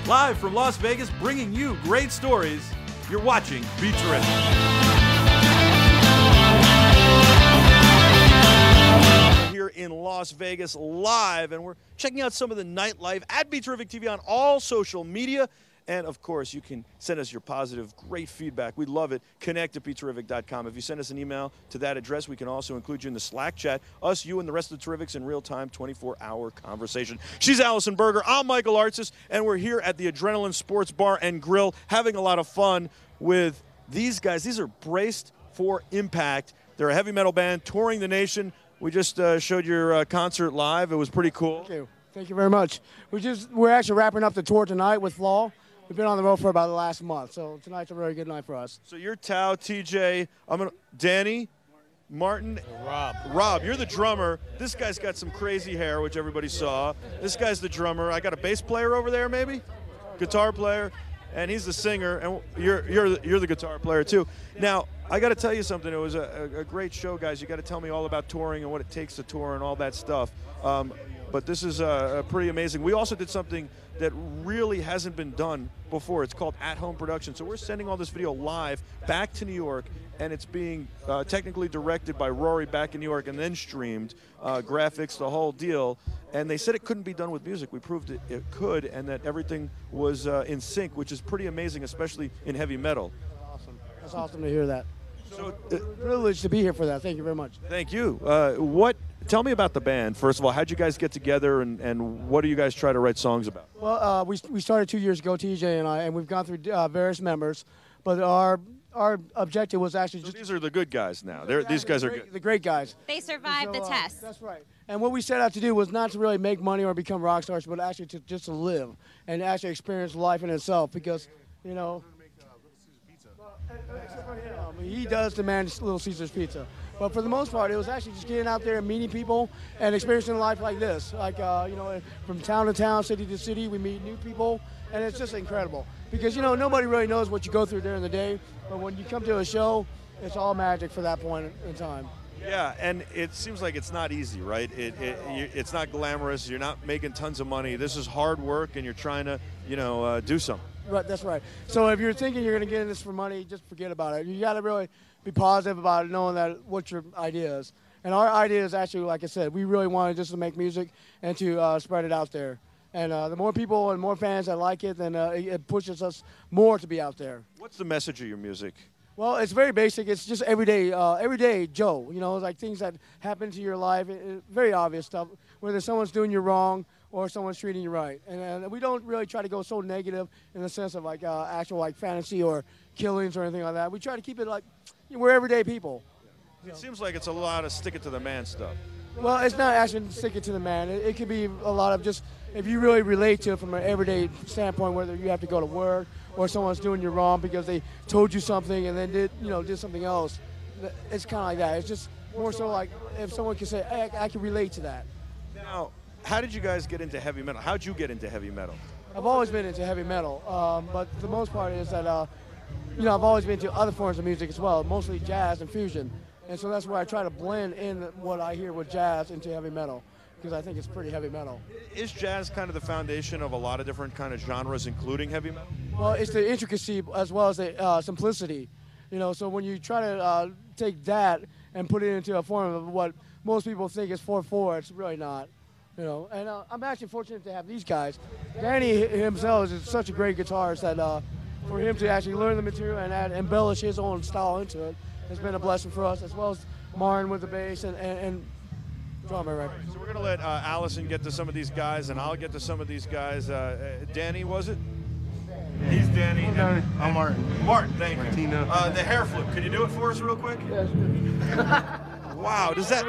Live from Las Vegas, bringing you great stories. You're watching Be Terrific. Here in Las Vegas live, and we're checking out some of the nightlife at BeTerrific TV on all social media. And of course, you can send us your positive, great feedback. We'd love it. Connect at BeTerrific.com. If you send us an email to that address, we can also include you in the Slack chat. Us, you, and the rest of the Terrifics in real-time, 24-hour conversation. She's Allison Berger. I'm Michael Artsis, and we're here at the Adrenaline Sports Bar and Grill having a lot of fun with these guys. These are braced for impact. They're a heavy metal band touring the nation. We just showed your concert live. It was pretty cool. Thank you. Thank you very much. We're actually wrapping up the tour tonight with Flaw. We've been on the road for about the last month, so tonight's a very good night for us. So you're Tao, TJ, Danny, Martin, Rob, you're the drummer. This guy's got some crazy hair, which everybody saw. This guy's the drummer. I got a bass player over there, maybe, guitar player, and he's the singer. And you're the guitar player too. Now I got to tell you something. It was a great show, guys. You got to tell me all about touring and what it takes to tour and all that stuff. But this is pretty amazing. We also did something that really hasn't been done before. It's called at-home production. So we're sending all this video live back to New York, and it's being technically directed by Rory back in New York and then streamed, graphics, the whole deal. And they said it couldn't be done with music. We proved it could, and that everything was in sync, which is pretty amazing, especially in heavy metal. Awesome. That's awesome to hear that. So, privileged to be here for that. Thank you very much. Thank you. Tell me about the band, first of all. How'd you guys get together, and what do you guys try to write songs about? Well, we started 2 years ago, TJ and I, and we've gone through various members. But our objective was actually just... These are the good guys now. These guys are good. The great guys. They survived the test. That's right. And what we set out to do was not to really make money or become rock stars, but actually just to live and actually experience life in itself because, you know... He does demand Little Caesar's Pizza. But for the most part, it was actually just getting out there and meeting people and experiencing life like this. Like, you know, from town to town, city to city, we meet new people, and it's just incredible. Because, you know, nobody really knows what you go through during the day, but when you come to a show, it's all magic for that point in time. Yeah, and it seems like it's not easy, right? It's not glamorous. You're not making tons of money. This is hard work, and you're trying to, you know, do something. Right, that's right. So if you're thinking you're going to get in this for money, just forget about it. You got to really be positive about it, knowing that what your idea is. And our idea is actually, like I said, we really wanted just to make music and to spread it out there. And the more people and more fans that like it, then it pushes us more to be out there. What's the message of your music? Well, it's very basic. It's just everyday Joe. You know, like things that happen to your life. Very obvious stuff. Whether someone's doing you wrong or someone's treating you right. And we don't really try to go so negative in the sense of like actual like fantasy or killings or anything like that. We try to keep it like we're everyday people. It seems like it's a lot of stick it to the man stuff. Well, it's not actually stick it to the man. It could be a lot of just if you really relate to it from an everyday standpoint, whether you have to go to work or someone's doing you wrong because they told you something and then did something else. It's kind of like that. It's just more so like if someone can say, hey, I can relate to that. Now, how did you guys get into heavy metal? How'd you get into heavy metal? I've always been into heavy metal, but the most part is that, you know, I've always been into other forms of music as well, mostly jazz and fusion. And so that's where I try to blend in what I hear with jazz into heavy metal, because I think it's pretty heavy metal. Is jazz kind of the foundation of a lot of different kind of genres, including heavy metal? Well, it's the intricacy as well as the simplicity. You know, so when you try to take that and put it into a form of what most people think is 4/4, it's really not. You know, and I'm actually fortunate to have these guys. Danny himself is such a great guitarist that for him to actually learn the material and embellish his own style into it has been a blessing for us, as well as Martin with the bass and drummer. Right? So we're going to let Allison get to some of these guys, and I'll get to some of these guys. Danny, was it? He's Danny. I'm Martin. Martin, thank you. Tina. The hair flip, can you do it for us real quick? Yes. Wow, does that...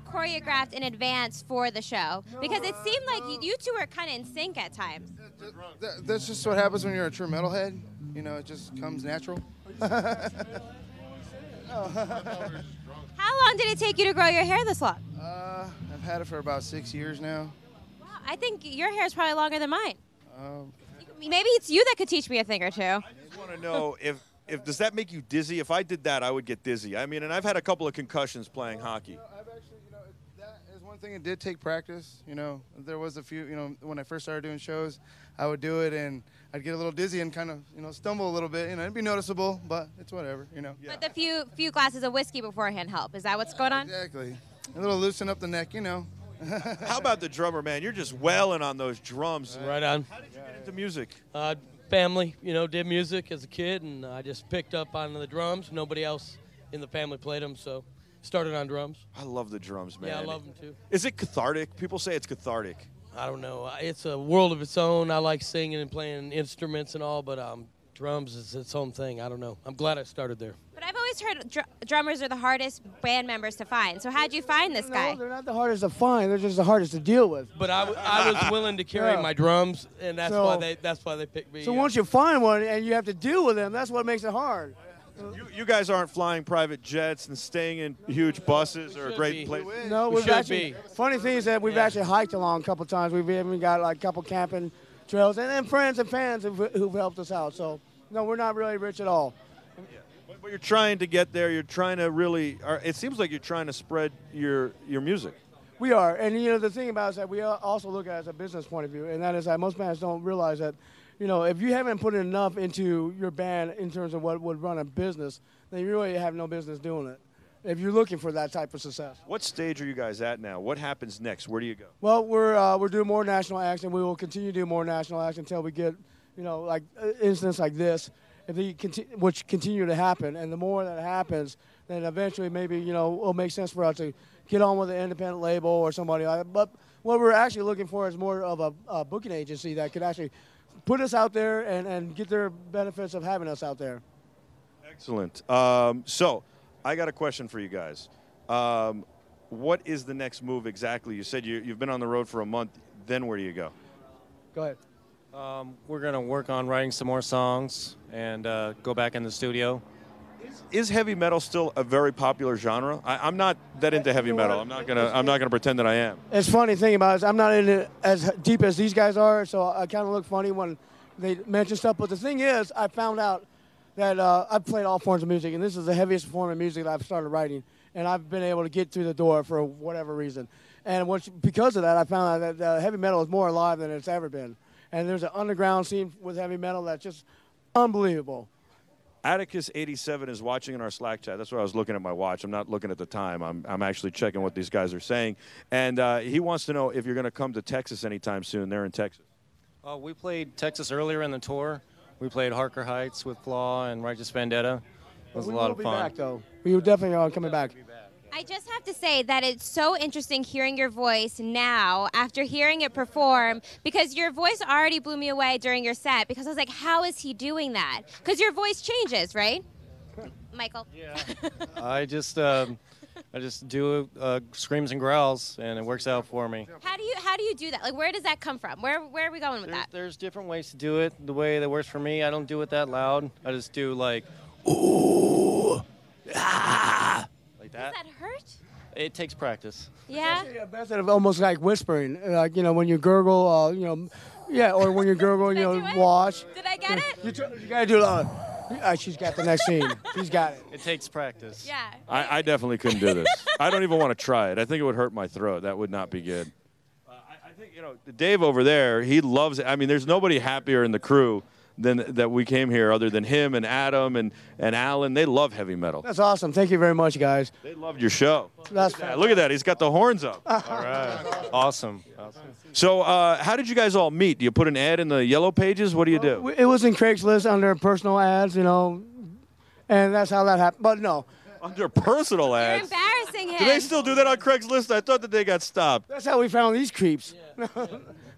Choreographed in advance for the show? Because it seemed like you two were kind of in sync at times. That's just what happens when you're a true metalhead. You know, it just comes natural. How long did it take you to grow your hair this long? I've had it for about 6 years now. Wow, I think your hair is probably longer than mine. Maybe it's you that could teach me a thing or two. I just want to know if does that make you dizzy? If I did that, I would get dizzy. I mean, and I've had a couple of concussions playing hockey. I've actually, you know, that is one One thing, it did take practice. You know, there was a few, you know, when I first started doing shows, I would do it and I'd get a little dizzy and kind of, you know, stumble a little bit. You know, it'd be noticeable, but it's whatever, you know. But the few glasses of whiskey beforehand help. Is that what's going on? Exactly. A little loosen up the neck, you know. How about the drummer, man? You're just wailing on those drums. Right on. How did you get into music? Family, you know, did music as a kid, and I just picked up on the drums. Nobody else in the family played them, so started on drums. I love the drums, man. Yeah, I love them too. Is it cathartic? People say it's cathartic. I don't know. It's a world of its own. I like singing and playing instruments and all, but drums is its own thing. I don't know. I'm glad I started there. But I've always heard drummers are the hardest band members to find. So how'd you find this guy? No, they're not the hardest to find. They're just the hardest to deal with. But I was willing to carry my drums, and that's why they picked me. So once you find one and you have to deal with them, that's what makes it hard. You guys aren't flying private jets and staying in huge buses or great places. No, we've actually. Funny thing is that we've actually hiked along a couple times. We've even got like a couple camping trails, and then friends and fans who've helped us out. So no, we're not really rich at all. But you're trying to get there. You're trying to really. It seems like you're trying to spread your music. We are, and you know the thing about it is that we also look at it as a business point of view, and that is that most bands don't realize that, you know, if you haven't put enough into your band in terms of what would run a business, then you really have no business doing it. If you're looking for that type of success. What stage are you guys at now? What happens next? Where do you go? Well, we're doing more national acts, and we will continue to do more national acts until we get, you know, like incidents like this, if they which continue to happen, and the more that happens, then eventually maybe, you know, it'll make sense for us to get on with an independent label or somebody like that. But what we're actually looking for is more of a booking agency that could actually put us out there and get their benefits of having us out there. Excellent. So I got a question for you guys. What is the next move exactly? You said you've been on the road for a month. Then where do you go? Go ahead. We're going to work on writing some more songs and go back in the studio. Is heavy metal still a very popular genre? I'm not that into heavy metal. I'm not gonna pretend that I am. It's funny thing about it is I'm not in it as deep as these guys are, so I kind of look funny when they mention stuff. But the thing is, I found out that I've played all forms of music, and this is the heaviest form of music that I've started writing, and I've been able to get through the door for whatever reason. And because of that, I found out that heavy metal is more alive than it's ever been. And there's an underground scene with heavy metal that's just unbelievable. Atticus87 is watching in our Slack chat. That's why I was looking at my watch. I'm not looking at the time. I'm actually checking what these guys are saying. And he wants to know if you're going to come to Texas anytime soon. They're in Texas. We played Texas earlier in the tour. We played Harker Heights with Flaw and Righteous Vendetta. It was a lot of fun. We will be back, though. We definitely are coming back. I just have to say that it's so interesting hearing your voice now after hearing it perform, because your voice already blew me away during your set, because I was like, how is he doing that? Because your voice changes, right? Michael? Yeah. I just do screams and growls, and it works out for me. How do you do that? Like, where does that come from? Where are we going with that? There's different ways to do it. The way that works for me, I don't do it that loud. I just do like, ooh, ah. Does that hurt? It takes practice. Yeah? That's almost like whispering. Like, you know, when you gurgle, you know, yeah, or when you gurgle, you know, wash. Did I get it? You got to do it. She's got the next scene. She's got it. It takes practice. Yeah. I definitely couldn't do this. I don't even want to try it. I think it would hurt my throat. That would not be good. I think, you know, Dave over there, he loves it. I mean, there's nobody happier in the crew than that we came here other than him and Adam and Alan. They love heavy metal. That's awesome. Thank you very much, guys. They loved your show. Look at that. He's got the horns up. All right. Awesome. So how did you guys all meet? Do you put an ad in the yellow pages? What do you do? It was in Craigslist under personal ads, you know, and that's how that happened. But no. Under personal ads? You're embarrassing him. Do they still do that on Craigslist? I thought that they got stopped. That's how we found these creeps. Yeah.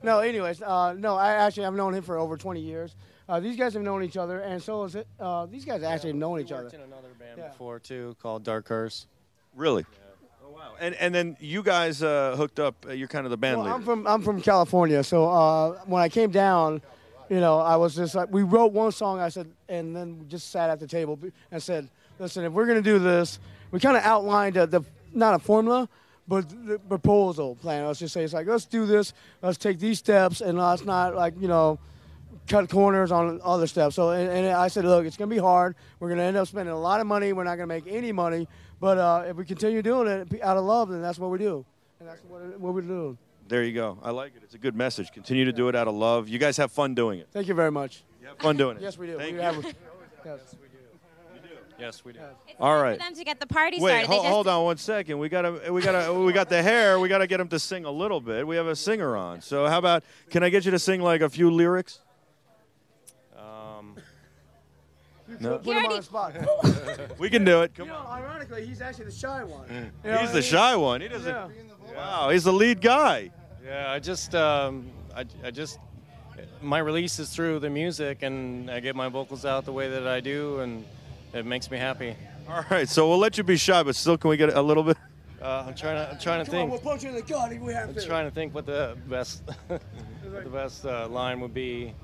No, anyways, no, I've known him for over 20 years. These guys have known each other, and so is it. These guys actually have known each other. We worked in another band before, too, called Dark Curse. Really? Yeah. Oh, wow. And then you guys hooked up. You're kind of the band leader. I'm from California, so when I came down, you know, I was just like, we wrote one song, I said, and then we just sat at the table and said, listen, if we're going to do this, we kind of outlined not a formula, but the proposal plan. Let's just say, it's like, let's do this, let's take these steps, and let's not, like, you know, cut corners on other stuff. So, and I said, look, it's going to be hard. We're going to end up spending a lot of money. We're not going to make any money. But if we continue doing it out of love, then that's what we do. and that's what we're doing. There you go. I like it. It's a good message. Continue to do it out of love. You guys have fun doing it. Thank you very much. You have fun doing it. Yes, we do. Thank We you. have, yes. Yes, we do. It's All time right. for them to get the party Wait, started. They just- hold on 1 second. We got the hair. We gotta get him to sing a little bit. We have a singer on. So how about? Can I get you to sing like a few lyrics? No. Put him on the spot. We can do it. Come You know, on. ironically, he's actually the shy one. You know He's what I the mean? shy one. He doesn't. Yeah. Wow, he's the lead guy. Yeah, I just, my release is through the music, and I get my vocals out the way that I do, and it makes me happy. All right, so we'll let you be shy, but still, can we get a little bit? I'm trying to Come on, think. we'll punch you in the gut if we have I'm to. trying to think what the best, line would be.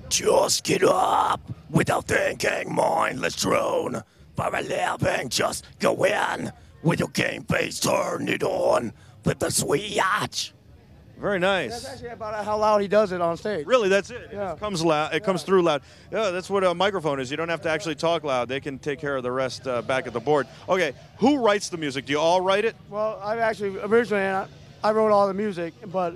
Just get up without thinking, mindless drone. For a living, just go in with your game face, turn it on with the switch. Very nice. That's actually about how loud he does it on stage. Really, that's it. Yeah. It comes loud. It comes through loud. Yeah, that's what a microphone is. You don't have to actually talk loud. They can take care of the rest back at the board. Okay, who writes the music? Do you all write it? Well, I actually originally I wrote all the music, but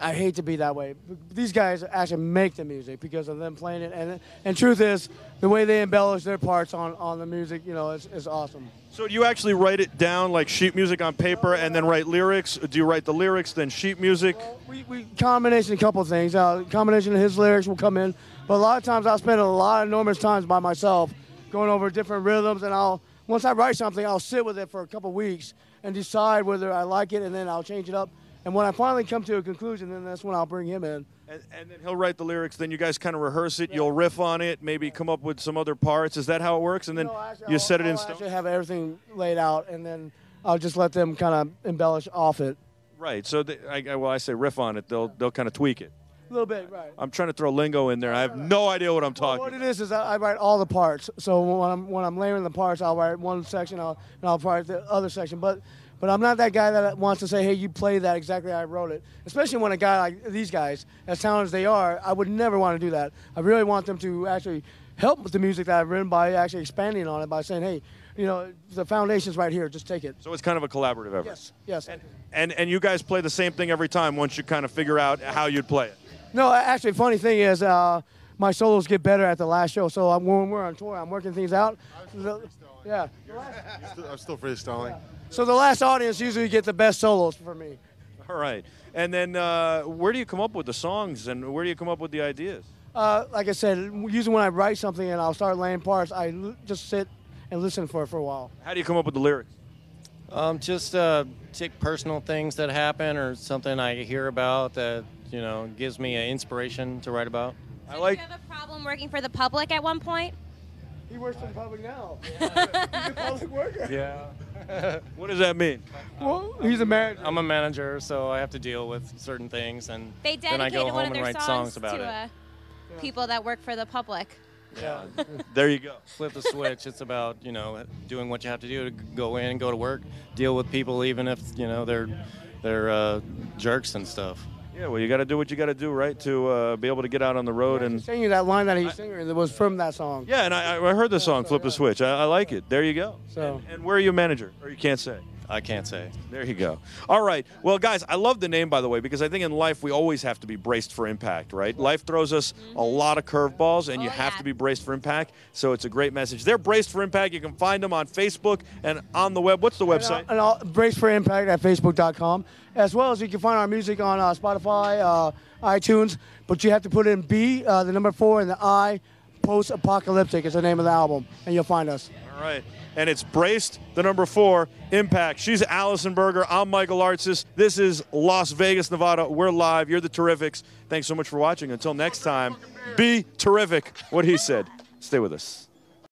I hate to be that way. These guys actually make the music because of them playing it, and truth is, the way they embellish their parts on the music, you know, is awesome. So do you actually write it down like sheet music on paper and then write lyrics? Do you write the lyrics, then sheet music? We combination a couple of things. Combination of his lyrics will come in, but a lot of times I'll spend a lot of enormous times by myself going over different rhythms, and once I write something, I'll sit with it for a couple of weeks and decide whether I like it, and then I'll change it up. And when I finally come to a conclusion, then that's when I'll bring him in. And then he'll write the lyrics, then you guys kind of rehearse it, you'll riff on it, maybe come up with some other parts. Is that how it works? And then you set it in I'll stone? actually have everything laid out, and then I'll just let them kind of embellish off it. Right, so I say riff on it, they'll kind of tweak it. A little bit, right. I'm trying to throw lingo in there. I have no idea what I'm talking What about. it is I write all the parts. So when I'm layering the parts, I'll write one section, and I'll write the other section. But I'm not that guy that wants to say, hey, you play that exactly how I wrote it. Especially when a guy like these guys, as talented as they are, I would never want to do that. I really want them to actually help with the music that I've written by actually expanding on it, by saying, hey, you know, the foundation's right here, just take it. So it's kind of a collaborative effort. Yes. And you guys play the same thing every time once you kind of figure out how you'd play it. No, actually, funny thing is, my solos get better at the last show. So when we're on tour, I'm working things out. Yeah. I'm still freestyling. So the last audience usually get the best solos for me. All right. And then where do you come up with the songs and where do you come up with the ideas? Like I said, usually when I write something and I'll start laying parts, I just sit and listen for it for a while. How do you come up with the lyrics? Just take personal things that happen or something I hear about that, you know, gives me an inspiration to write about. So did you have a problem working for the public at one point? He works for the public now. He's a public worker. Yeah. What does that mean? Well, he's a manager. I'm a manager, so I have to deal with certain things, and They then I dedicated go one home of and their write songs songs about to it. people that work for the public. Yeah. There you go. Flip the switch. It's about, you know, doing what you have to do to go in, go to work, deal with people, even if, you know, they're jerks and stuff. Yeah, well, you got to do what you got to do, right, to be able to get out on the road. And Singing that line that he's singing that was from that song. yeah, and I heard the song "Flip the Switch." I like it. There you go. So. And where are you a manager? Or you can't say? I can't say. There you go. All right. Well, guys, I love the name, by the way, because I think in life we always have to be braced for impact, right? Life throws us a lot of curveballs, and you have to be braced for impact. So it's a great message. They're braced for impact. You can find them on Facebook and on the web. What's the website? And I'll Brace for Impact at Facebook.com, as well as you can find our music on Spotify, iTunes. But you have to put in B, the number 4, and the I. Post-Apocalyptic is the name of the album, and you'll find us. All right. And it's Braced, the number 4, Impact. She's Allison Berger. I'm Michael Artsis. This is Las Vegas, Nevada. We're live. You're the Terrifics. Thanks so much for watching. Until next time, be terrific. What he said. Stay with us.